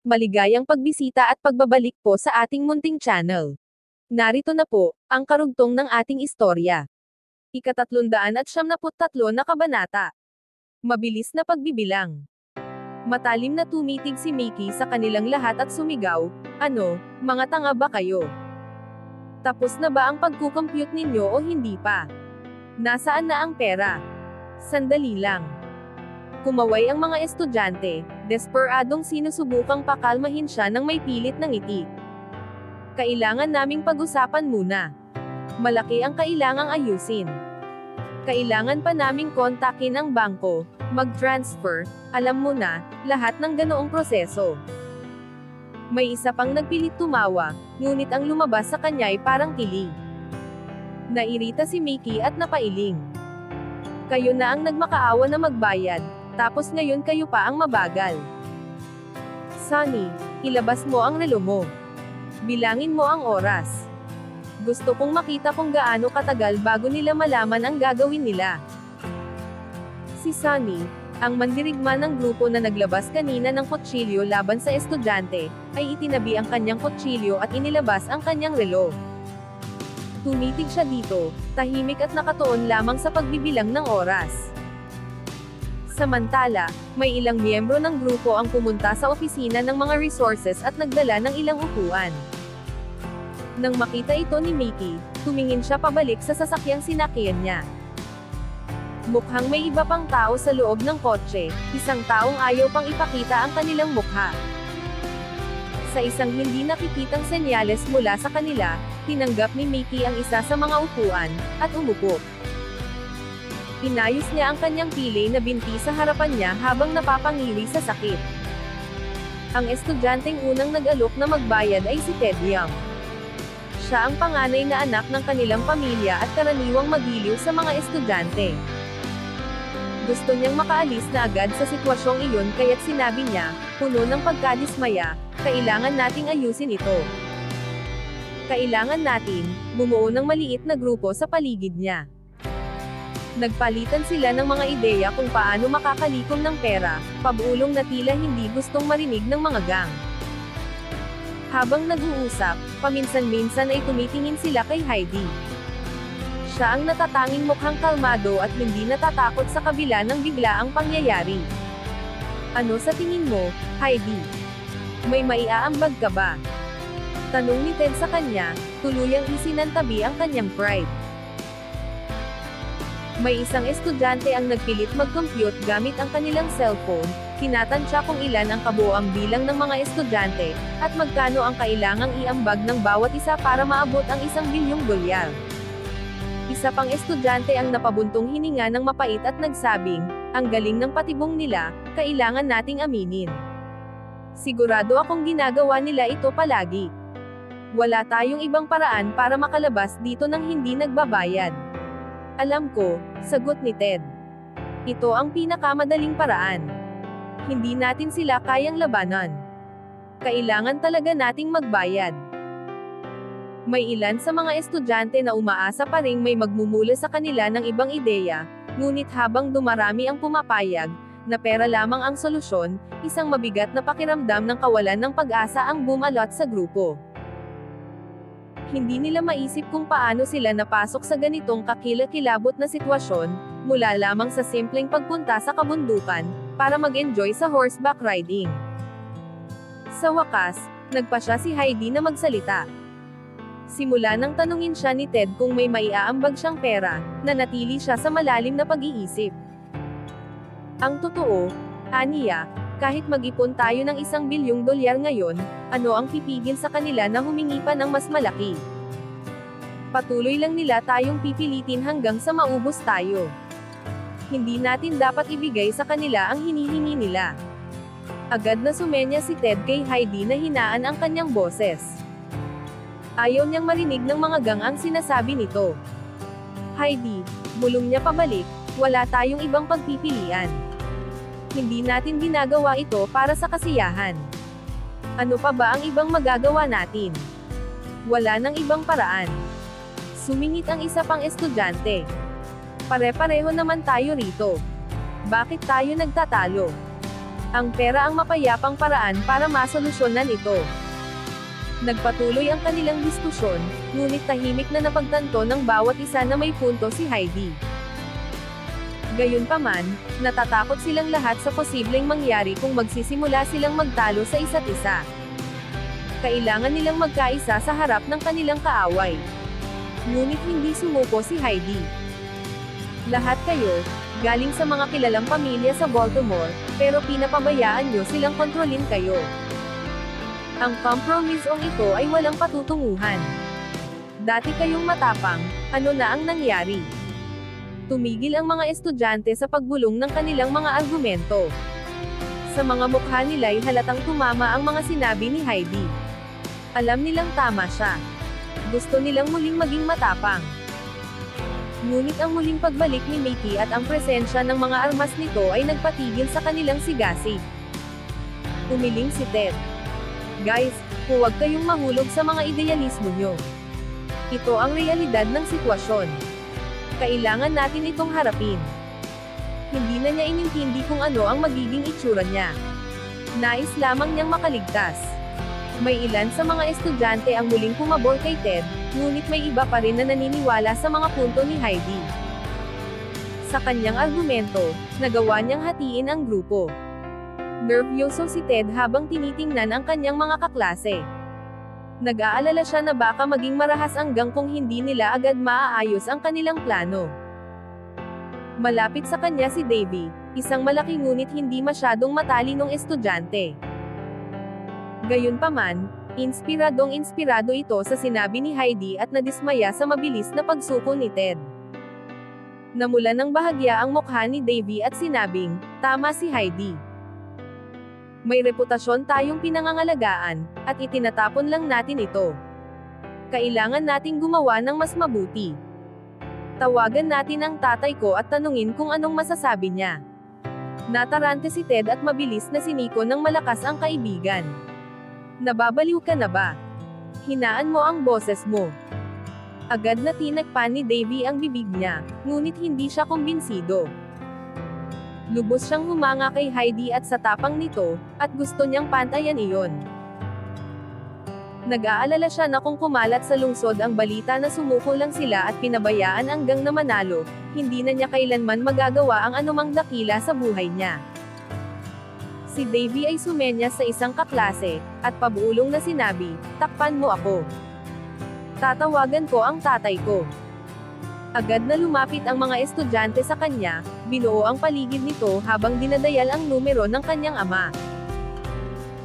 Maligayang pagbisita at pagbabalik po sa ating munting channel. Narito na po, ang karugtong ng ating istorya. Ika-373 na kabanata. Mabilis na pagbibilang. Matalim na tumitig si Mickey sa kanilang lahat at sumigaw, "Ano, mga tanga ba kayo? Tapos na ba ang pagkukompute ninyo o hindi pa? Nasaan na ang pera? Sandali lang." Kumaway ang mga estudyante, desperadong sinusubukang pakalmahin siya ng may pilit na ngiti. "Kailangan naming pag-usapan muna. Malaki ang kailangang ayusin. Kailangan pa naming kontakin ang bangko, mag-transfer, alam mo na, lahat ng ganoong proseso." May isa pang nagpilit tumawa, ngunit ang lumabas sa kanya ay parang kilig. Nairita si Mickey at napailing. "Kayo na ang nagmakaawa na magbayad, tapos ngayon kayo pa ang mabagal. Sunny, ilabas mo ang relo mo. Bilangin mo ang oras. Gusto kong makita kung gaano katagal bago nila malaman ang gagawin nila." Si Sunny, ang mandirigma ng grupo na naglabas kanina ng kutsilyo laban sa estudyante, ay itinabi ang kanyang kutsilyo at inilabas ang kanyang relo. Tumitig siya dito, tahimik at nakatuon lamang sa pagbibilang ng oras. Samantala, may ilang miyembro ng grupo ang pumunta sa opisina ng mga resources at nagdala ng ilang upuan. Nang makita ito ni Mickey, tumingin siya pabalik sa sasakyang sinakyan niya. Mukhang may iba pang tao sa loob ng kotse, isang taong ayaw pang ipakita ang kanilang mukha. Sa isang hindi nakikitang senyales mula sa kanila, tinanggap ni Mickey ang isa sa mga upuan, at umupo. Inayos niya ang kanyang pilay na binti sa harapan niya habang napapangiri sa sakit. Ang estudyanteng unang nag-alok na magbayad ay si Ted Young. Siya ang panganay na anak ng kanilang pamilya at karaniwang magiliw sa mga estudyante. Gusto niyang makaalis na agad sa sitwasyong iyon kaya't sinabi niya, puno ng pagkadismaya, "Kailangan nating ayusin ito. Kailangan natin bumuo ng maliit na grupo sa paligid niya." Nagpalitan sila ng mga ideya kung paano makakalikom ng pera, pabulong na tila hindi gustong marinig ng mga gang. Habang nag-uusap, paminsan-minsan ay tumitingin sila kay Heidi. Siya ang natatanging mukhang kalmado at hindi natatakot sa kabila ng biglaang pangyayari. "Ano sa tingin mo, Heidi? May maiaambag ka ba?" Tanong ni Ted sa kanya, tuluyang isinantabi ang kanyang pride. May isang estudyante ang nagpilit mag-compute gamit ang kanilang cellphone, tinatansya kung ilan ang kabuoang bilang ng mga estudyante, at magkano ang kailangang iambag ng bawat isa para maabot ang $1,000,000,000. Isa pang estudyante ang napabuntong hininga ng mapait at nagsabing, "Ang galing ng patibong nila, kailangan nating aminin. Sigurado akong ginagawa nila ito palagi. Wala tayong ibang paraan para makalabas dito nang hindi nagbabayad." "Alam ko," sagot ni Ted. "Ito ang pinakamadaling paraan. Hindi natin sila kayang labanan. Kailangan talaga nating magbayad." May ilan sa mga estudyante na umaasa pa ring may magmumula sa kanila ng ibang ideya, ngunit habang dumarami ang pumapayag, na pera lamang ang solusyon, isang mabigat na pakiramdam ng kawalan ng pag-asa ang bumalot sa grupo. Hindi nila maisip kung paano sila napasok sa ganitong kakilakilabot na sitwasyon, mula lamang sa simpleng pagpunta sa kabundukan, para mag-enjoy sa horseback riding. Sa wakas, nagpasya si Heidi na magsalita. Simula nang tanungin siya ni Ted kung may maiaambag siyang pera, nanatili siya sa malalim na pag-iisip. "Ang totoo, aniya, kahit mag-ipon tayo ng $1,000,000,000 ngayon, ano ang pipigil sa kanila na humingi pa ng mas malaki? Patuloy lang nila tayong pipilitin hanggang sa maubos tayo. Hindi natin dapat ibigay sa kanila ang hinihingi nila." Agad na sumenya si Ted kay Heidi na hinaan ang kanyang boses. Ayaw niyang marinig ng mga gang ang sinasabi nito. "Heidi," bulong niya pabalik, "wala tayong ibang pagpipilian. Hindi natin ginagawa ito para sa kasiyahan. Ano pa ba ang ibang magagawa natin? Wala nang ibang paraan." Sumingit ang isa pang estudyante. "Pare-pareho naman tayo rito. Bakit tayo nagtatalo? Ang pera ang mapayapang paraan para masolusyonan ito. Nagpatuloy ang kanilang diskusyon, ngunit tahimik na napagtanto ng bawat isa na may punto si Heidi. Gayunpaman, natatakot silang lahat sa posibleng mangyari kung magsisimula silang magtalo sa isa't isa. Kailangan nilang magkaisa sa harap ng kanilang kaaway. Ngunit hindi sumuko si Heidi. Lahat kayo, galing sa mga kilalang pamilya sa Baltimore, pero pinapabayaan nyo silang kontrolin kayo. Ang kompromisong ito ay walang patutunguhan. Dati kayong matapang, ano na ang nangyari? Tumigil ang mga estudyante sa pagbulong ng kanilang mga argumento. Sa mga mukha nila'y halatang tumama ang mga sinabi ni Heidi. Alam nilang tama siya. Gusto nilang muling maging matapang. Ngunit ang muling pagbalik ni Mickey at ang presensya ng mga armas nito ay nagpatigil sa kanilang sigasig. Umiling si Ted. Guys, huwag kayong mahulog sa mga idealismo nyo. Ito ang realidad ng sitwasyon. Kailangan natin itong harapin. Hindi na niya inintindi kung ano ang magiging itsura niya. Nais lamang niyang makaligtas. May ilan sa mga estudyante ang muling pumabor kay Ted, ngunit may iba pa rin na naniniwala sa mga punto ni Heidi. Sa kanyang argumento, nagawa niyang hatiin ang grupo. Nervyoso si Ted habang tinitingnan ang kanyang mga kaklase. Nag-aalala siya na baka maging marahas hanggang kung hindi nila agad maaayos ang kanilang plano. Malapit sa kanya si Davy, isang malaki ngunit hindi masyadong matalinong estudyante. Gayunpaman, inspirado ito sa sinabi ni Heidi at nadismaya sa mabilis na pagsuko ni Ted. Namulan ng bahagya ang mukha ni Davy at sinabing, "Tama si Heidi. May reputasyon tayong pinangangalagaan, at itinatapon lang natin ito. Kailangan nating gumawa ng mas mabuti. Tawagan natin ang tatay ko at tanungin kung anong masasabi niya." Natarante si Ted at mabilis na siniko ng malakas ang kaibigan. "Nababaliw ka na ba? Hinaan mo ang boses mo." Agad na tinagpan ni Davy ang bibig niya, ngunit hindi siya kumbinsido. Lubos siyang humanga kay Heidi at sa tapang nito, at gusto niyang pantayan iyon. Nag-aalala siya na kung kumalat sa lungsod ang balita na sumuko lang sila at pinabayaan hanggang na manalo, hindi na niya kailanman magagawa ang anumang dakila sa buhay niya. Si Davy ay sumenya sa isang kaklase, at pabulong na sinabi, "Takpan mo ako. Tatawagan ko ang tatay ko." Agad na lumapit ang mga estudyante sa kanya, binuo ang paligid nito habang dinadayal ang numero ng kanyang ama.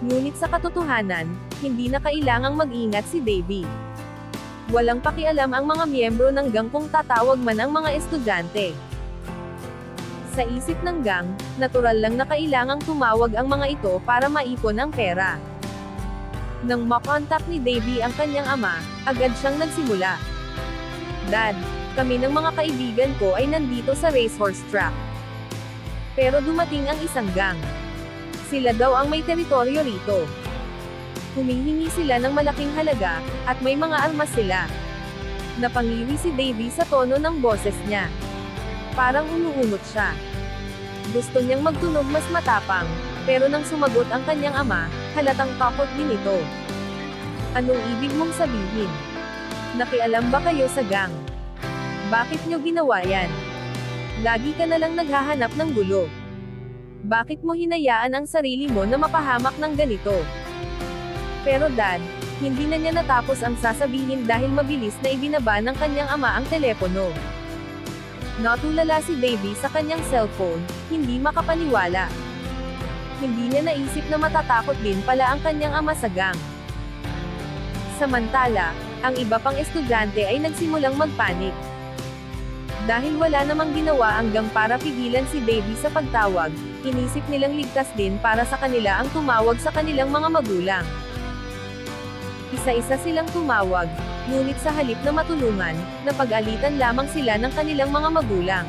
Ngunit sa katotohanan, hindi na kailangang mag-ingat si Davy. Walang pakialam ang mga miyembro ng gang kung tatawag man ang mga estudyante. Sa isip ng gang, natural lang na kailangang tumawag ang mga ito para maipon ang pera. Nang makontak ni Davy ang kanyang ama, agad siyang nagsimula. "Dad, kami ng mga kaibigan ko ay nandito sa racehorse track. Pero dumating ang isang gang. Sila daw ang may teritoryo rito. Humihingi sila ng malaking halaga, at may mga armas sila." Napangiwi si Davy sa tono ng boses niya. Parang umuungot siya. Gusto niyang magtunog mas matapang, pero nang sumagot ang kanyang ama, halatang takot din ito. "Anong ibig mong sabihin? Nakialam ba kayo sa gang? Bakit niyo ginawa yan? Lagi ka na lang naghahanap ng gulo. Bakit mo hinayaan ang sarili mo na mapahamak ng ganito?" Pero Dad, hindi na niya natapos ang sasabihin dahil mabilis na ibinaba ng kanyang ama ang telepono. Natulala si Davy sa kanyang cellphone, hindi makapaniwala. Hindi niya naisip na matatakot din pala ang kanyang ama sa gang. Samantala, ang iba pang estudyante ay nagsimulang magpanik. Dahil wala namang ginawa ang gang para pigilan si Davy sa pagtawag, inisip nilang ligtas din para sa kanila ang tumawag sa kanilang mga magulang. Isa-isa silang tumawag, ngunit sa halip na matulungan, napag-alitan lamang sila ng kanilang mga magulang.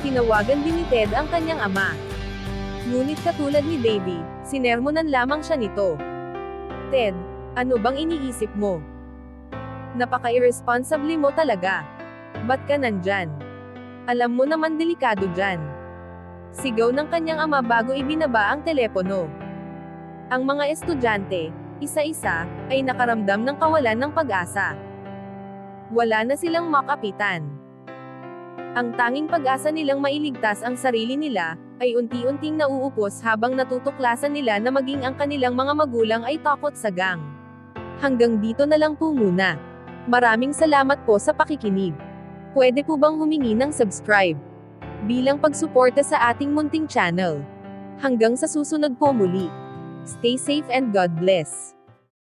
Tinawagan din ni Ted ang kanyang ama. Ngunit katulad ni Davy, sinermonan lamang siya nito. "Ted, ano bang iniisip mo? Napaka-irresponsible mo talaga. Ba't ka nandyan? Alam mo naman delikado dyan." Sigaw ng kanyang ama bago ibinaba ang telepono. Ang mga estudyante, isa-isa, ay nakaramdam ng kawalan ng pag-asa. Wala na silang makapitan. Ang tanging pag-asa nilang mailigtas ang sarili nila, ay unti-unting nauupos habang natutuklasan nila na maging ang kanilang mga magulang ay takot sa gang. Hanggang dito na lang po muna. Maraming salamat po sa pakikinig. Pwede po bang humingi ng subscribe bilang pagsuporta sa ating munting channel? Hanggang sa susunod po muli. Stay safe and God bless.